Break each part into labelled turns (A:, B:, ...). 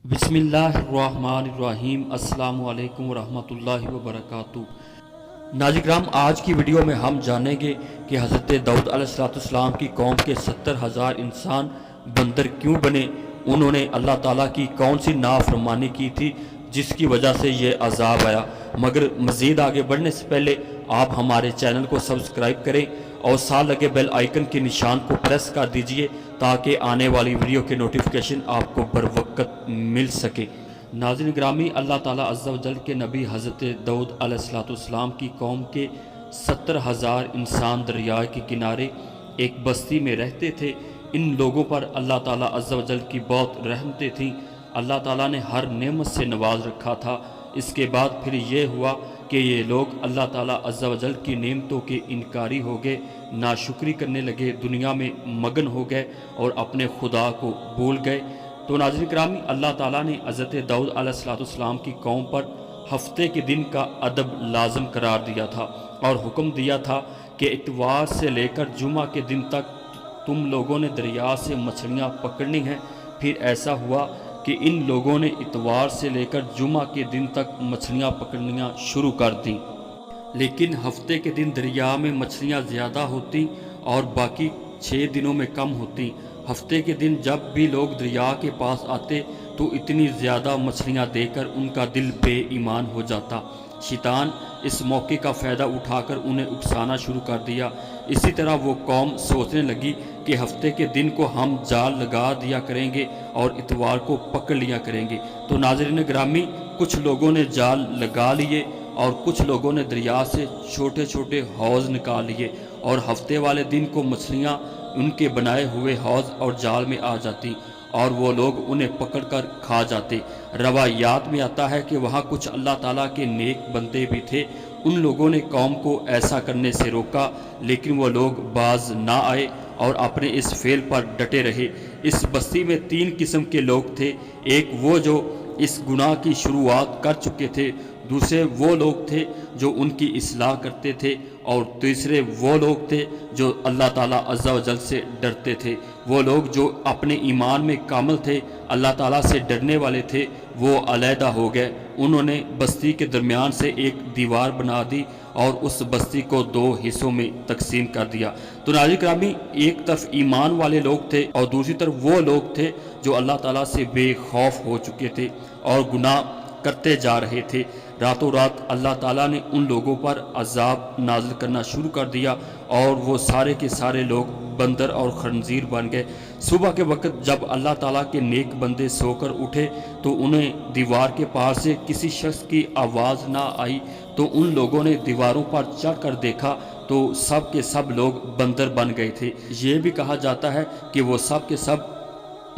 A: बिस्मिल्लाहिर्रहमानिर्रहीम। अस्सलामु अलैकुम वरहमतुल्लाहि वबरकातुहू। नाज़रीन किराम, आज की वीडियो में हम जानेंगे कि हज़रत दाऊद अलैहिस्सलाम की कौम के 70,000 इंसान बंदर क्यों बने। उन्होंने अल्लाह ताला की कौन सी नाफरमानी की थी जिसकी वजह से ये अजाब आया। मगर मज़ीद आगे बढ़ने से पहले आप हमारे चैनल को सब्सक्राइब करें और साथ लगे बेल आइकन के निशान को प्रेस कर दीजिए ताकि आने वाली वीडियो के नोटिफिकेशन आपको बर वक्त मिल सके। नाज़रीन ग्रामी, अल्लाह ताला अज़्ज़ा व जल के नबी हज़रत दाऊद अलैहिस्सलाम की कौम के 70,000 इंसान दरिया के किनारे एक बस्ती में रहते थे। इन लोगों पर अल्लाह ताला अज़्ज़ा व जल की बहुत रहमतें थीं। अल्लाह ताला ने हर नेमत से नवाज रखा था। इसके बाद फिर ये हुआ कि ये लोग अल्लाह ताला अज़्ज़ा व जल की नेमतों के इनकारी हो गए, नाशुक्री करने लगे, दुनिया में मगन हो गए और अपने खुदा को भूल गए। तो नाज़रीन किरामी, अल्लाह ताला ने हज़रत दाऊद अलैहिस्सलाम की कौम पर हफ्ते के दिन का अदब लाजम करार दिया था और हुक्म दिया था कि इतवार से लेकर जुमा के दिन तक तुम लोगों ने दरिया से मछलियाँ पकड़नी हैं। फिर ऐसा हुआ कि इन लोगों ने इतवार से लेकर जुमा के दिन तक मछलियाँ पकड़नियाँ शुरू कर दी, लेकिन हफ्ते के दिन दरिया में मछलियाँ ज़्यादा होती और बाकी 6 दिनों में कम होती। हफ्ते के दिन जब भी लोग दरिया के पास आते तो इतनी ज़्यादा मछलियाँ देखकर उनका दिल बेईमान हो जाता। शैतान इस मौके का फ़ायदा उठाकर उन्हें उकसाना शुरू कर दिया। इसी तरह वो कौम सोचने लगी कि हफ्ते के दिन को हम जाल लगा दिया करेंगे और इतवार को पकड़ लिया करेंगे। तो नाज़रीन ग्रामी, कुछ लोगों ने जाल लगा लिए और कुछ लोगों ने दरिया से छोटे छोटे हौज़ निकाल लिए और हफ्ते वाले दिन को मछलियाँ उनके बनाए हुए हौज़ और जाल में आ जाती और वो लोग उन्हें पकड़कर खा जाते। रवायात में आता है कि वहाँ कुछ अल्लाह ताला के नेक बंदे भी थे। उन लोगों ने कौम को ऐसा करने से रोका, लेकिन वो लोग बाज ना आए और अपने इस फेल पर डटे रहे। इस बस्ती में 3 किस्म के लोग थे। एक वो जो इस गुनाह की शुरुआत कर चुके थे, दूसरे वो लोग थे जो उनकी इस्लाह करते थे और तीसरे वो लोग थे जो अल्लाह ताला अज़्ज़ा व जल से डरते थे। वो लोग जो अपने ईमान में कामिल थे, अल्लाह ताला से डरने वाले थे, वो अलहदा हो गए। उन्होंने बस्ती के दरमियान से एक दीवार बना दी और उस बस्ती को 2 हिस्सों में तकसीम कर दिया। तो नाज़रीन किरामी, एक तरफ ईमान वाले लोग थे और दूसरी तरफ वो लोग थे जो अल्लाह ताला से बेखौफ हो चुके थे और गुनाह करते जा रहे थे। रातों रात अल्लाह ताला ने उन लोगों पर अजाब नाजिल करना शुरू कर दिया और वो सारे के सारे लोग बंदर और खंजीर बन गए। सुबह के वक्त जब अल्लाह ताला के नेक बंदे सोकर उठे तो उन्हें दीवार के पार से किसी शख्स की आवाज़ ना आई। तो उन लोगों ने दीवारों पर चढ़ कर देखा तो सब के सब लोग बंदर बन गए थे। ये भी कहा जाता है कि वो सब के सब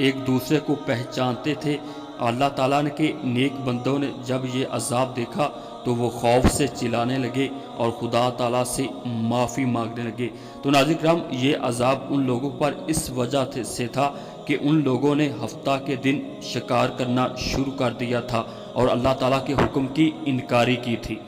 A: एक दूसरे को पहचानते थे। अल्लाह ताला के नेक बंदों ने जब ये अजाब देखा तो वो खौफ से चिल्लाने लगे और खुदा ताला से माफ़ी मांगने लगे। तो नाज़रीन किराम, ये अजाब उन लोगों पर इस वजह से था कि उन लोगों ने हफ्ता के दिन शिकार करना शुरू कर दिया था और अल्लाह ताला के हुक्म की इनकारी की थी।